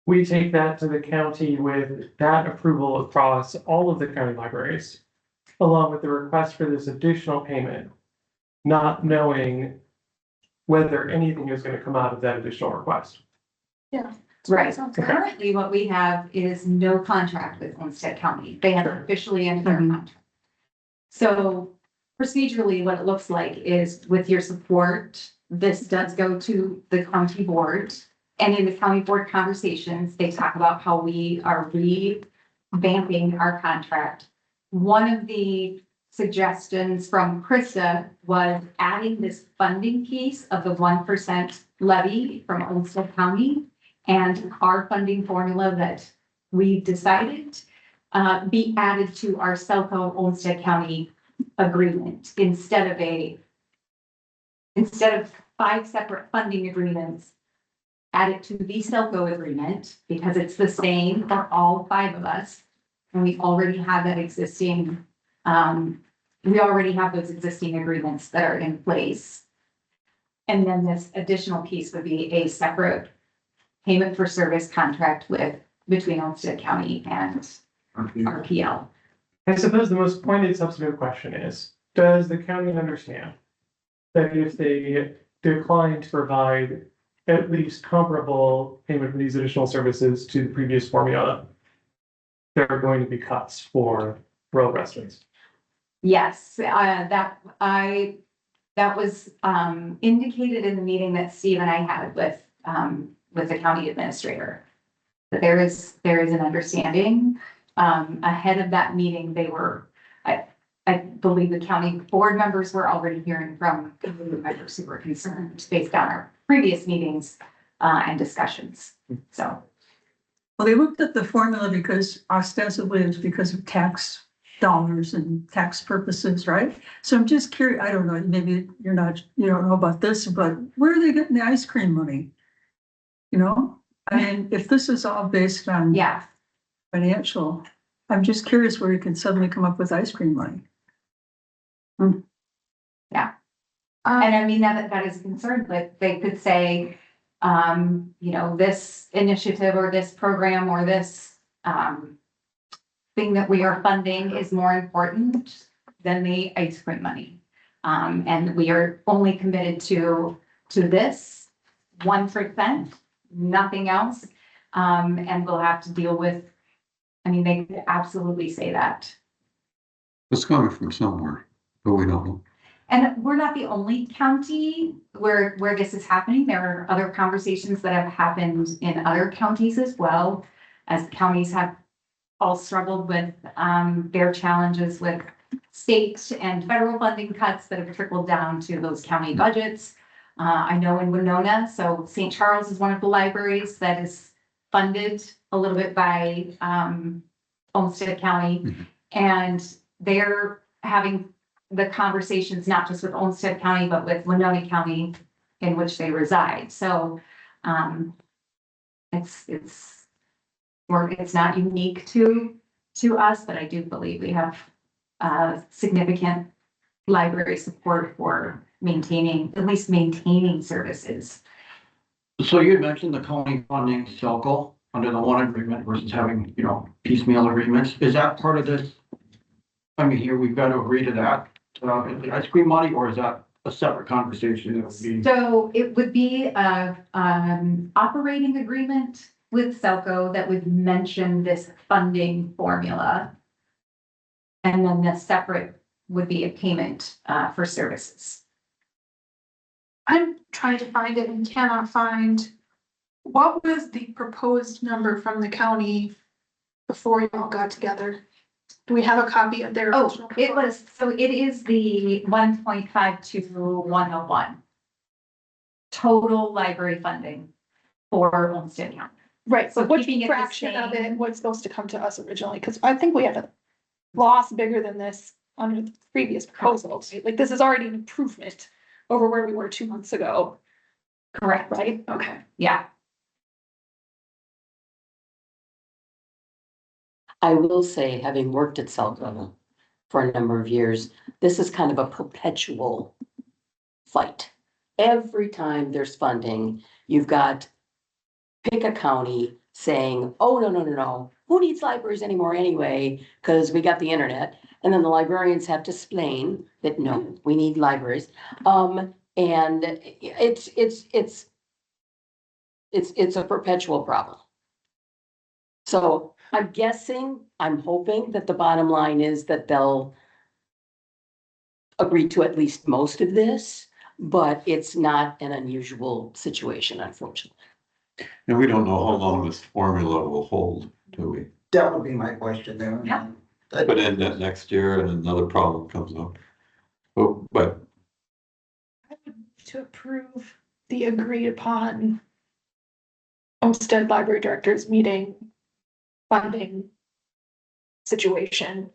We take that to the county with that approval across all of the county libraries, along with the request for this additional payment, not knowing whether anything is going to come out of that additional request. Right. Sounds good. Currently, what we have is no contract with Olmsted County. They have officially ended their contract. So procedurally, what it looks like is, with your support, this does go to the county board. And in the county board conversations, they talk about how we are revamping our contract. One of the suggestions from Krista was adding this funding piece of the 1% levy from Olmsted County, and our funding formula that we decided be added to our Celco Olmsted County agreement instead of 5 separate funding agreements. Add it to the Celco agreement because it's the same for all 5 of us. And we already have that existing, we already have those existing agreements that are in place. And then this additional piece would be a separate payment for service contract between Olmsted County and RPL. I suppose the most pointed substantive question is, does the county understand that if they decline to provide at least comparable payment for these additional services to the previous formula, there are going to be cuts for rural residents? Yes, that was indicated in the meeting that Steve and I had with the county administrator. That there is an understanding. Ahead of that meeting, I believe the county board members were already hearing from community members who were concerned based on our previous meetings and discussions. So, Well, they looked at the formula because ostensibly it's because of tax dollars and tax purposes, right? So I'm just curious, I don't know, maybe you don't know about this, but where are they getting the ice cream money? You know, I mean, if this is all based on Yeah, financial, I'm just curious where you can suddenly come up with ice cream money. and I mean, that is a concern, but they could say, you know, this initiative or this program or this, thing that we are funding is more important than the ice cream money. And we are only committed to this 1%, nothing else. And we'll have to deal with, I mean, they could absolutely say that. It's coming from somewhere, but we don't know. And we're not the only county where this is happening. There are other conversations that have happened in other counties as well, as counties have all struggled with their challenges with state and federal funding cuts that have trickled down to those county budgets. I know in Winona, so St. Charles is one of the libraries that is funded a little bit by Olmsted County. And they're having the conversations, not just with Olmsted County, but with Winona County in which they reside. So it's not unique to us, but I do believe we have significant library support for at least maintaining services. So you had mentioned the county funding Selco under the one agreement versus having, piecemeal agreements. Is that part of this? I mean, here we've got to agree to that, the ice cream money, or is that a separate conversation? That would be. So it would be an operating agreement with Selco that would mention this funding formula. And then the separate would be a payment for services. I'm trying to find it and cannot find, what was the proposed number from the county before you all got together? Do we have a copy of their? Oh, original it is the 1.5 to 101. Total library funding for Olmsted County. Right, so So which keeping it the fraction of same. it was supposed to come to us originally? Because I think we had a loss bigger than this under the previous proposals. Like, this is already an improvement over where we were 2 months ago, Correct. right? Okay. Yeah. I will say, having worked at Selco for a number of years, this is kind of a perpetual fight. Every time there's funding, you've got pick a county saying, oh, no. Who needs libraries anymore anyway? Because we got the internet. And then the librarians have to explain that, no, we need libraries. And it's a perpetual problem. So I'm hoping that the bottom line is that they'll agree to at least most of this, but it's not an unusual situation, unfortunately. And we don't know how long this formula will hold, do we? That would be my question there. Yeah. But end that next year and another problem comes up. Oh, but To approve the agreed upon Olmsted Library Directors meeting funding situation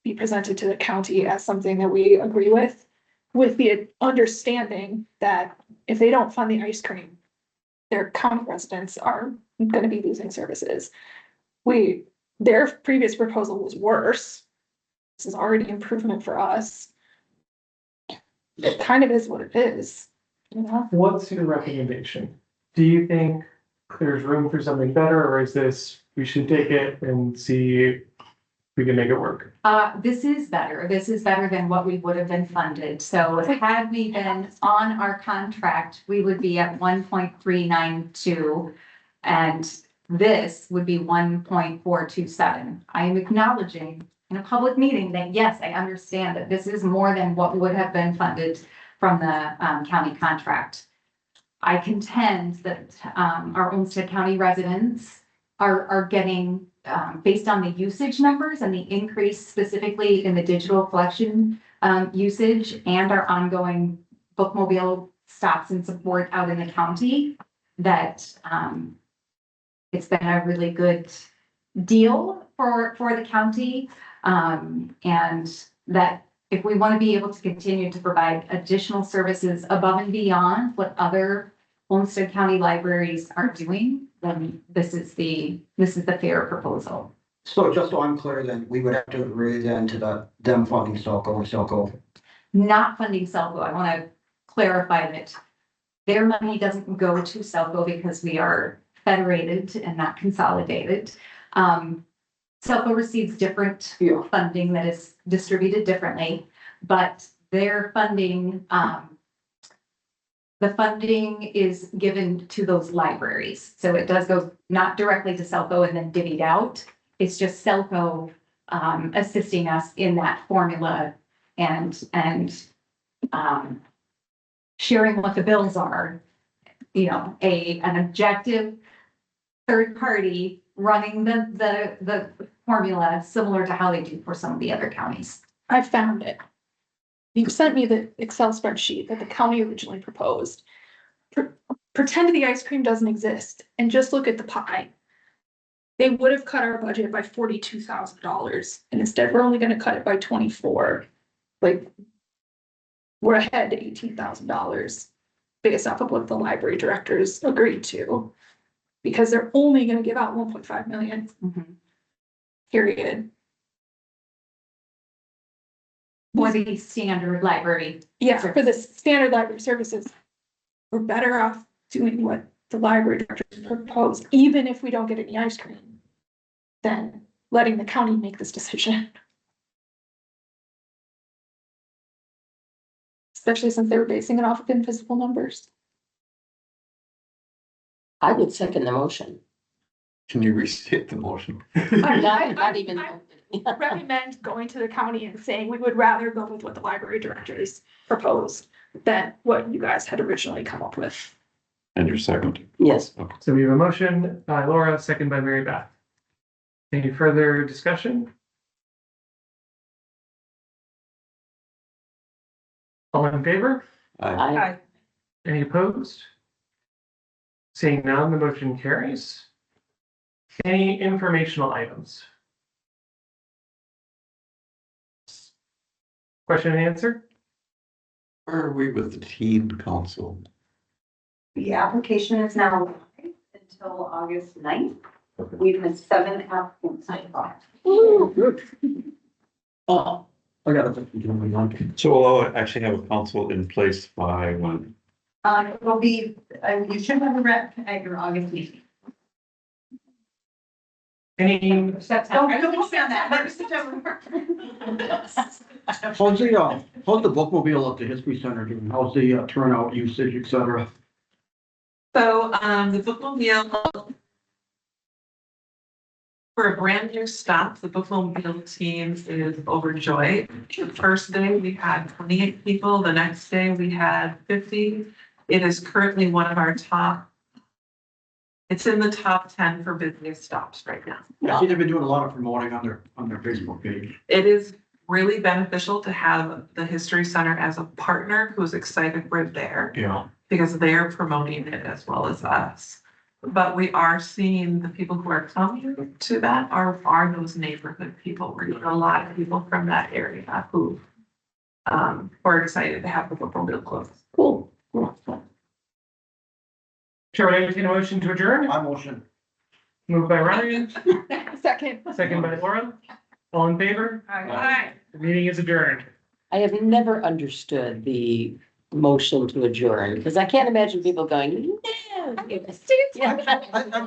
be presented to the county as something that we agree with the understanding that if they don't fund the ice cream, their county residents are gonna be losing services. Their previous proposal was worse. This is already improvement for us. It kind of is what it is, you know? What's your recommendation? Do you think there's room for something better, or is this, we should take it and see if we can make it work? This is better. This is better than what we would have been funded. So had we been on our contract, we would be at 1.392. And this would be 1.427. I am acknowledging in a public meeting that, yes, I understand that this is more than what would have been funded from the county contract. I contend that our Olmsted County residents are getting, based on the usage numbers and the increase specifically in the digital collection usage and our ongoing bookmobile stops and support out in the county, that it's been a really good deal for the county. And that if we want to be able to continue to provide additional services above and beyond what other Olmsted County libraries are doing, then this is the fair proposal. So just so I'm clear, then we would have to agree then to them funding Selco or Selco. Not funding Selco. I want to clarify that their money doesn't go to Selco because we are federated and not consolidated. Selco receives different Yeah. funding that is distributed differently, but their funding, the funding is given to those libraries. So it does go not directly to Selco and then divvied out. It's just Selco assisting us in that formula and sharing what the bills are. You know, an objective third party running the formula similar to how they do for some of the other counties. I found it. You sent me the Excel spreadsheet that the county originally proposed. Pretend the ice cream doesn't exist and just look at the pie. They would have cut our budget by $42,000 and instead we're only gonna cut it by 24. Like, we're ahead to $18,000 based off of what the library directors agreed to. Because they're only gonna give out 1.5 million, period. For the standard library. Yeah, for the standard library services, we're better off doing what the library directors proposed, even if we don't get any ice cream, than letting the county make this decision. Especially since they were basing it off of invisible numbers. I would second the motion. Can you restate the motion? Not even. I recommend going to the county and saying we would rather go with what the library directors proposed than what you guys had originally come up with. And your second? Yes. So we have a motion by Laura, second by Mary Beth. Any further discussion? All in favor? I, Any opposed? Seeing none, the motion carries. Any informational items? Question and answer? Where are we with the teen council? The application is now live until August 9th. We've had 7 applicants so far. Oh, I got it. So we'll actually have a council in place by when? It will be, you should have a rep at your August meeting. Any, Don't understand that, but September. How's the bookmobile at the History Center doing? How's the turnout usage, et cetera? So, the bookmobile, for a brand new stop, the bookmobile team is overjoyed. The first day we had 28 people, the next day we had 50. It is currently one of our it's in the top 10 for busiest stops right now. I see they've been doing a lot of promoting on their Facebook page. It is really beneficial to have the History Center as a partner who's excited we're there. Yeah. Because they're promoting it as well as us. But we are seeing the people who are coming to that are those neighborhood people. We're getting a lot of people from that area who are excited to have the bookmobile close. cool. Chair, would entertain a motion to adjourn? My motion. Moved by Ryan, Second. second by Laura. All in favor? Aye. The meeting is adjourned. I have never understood the motion to adjourn, because I can't imagine people going, no. I-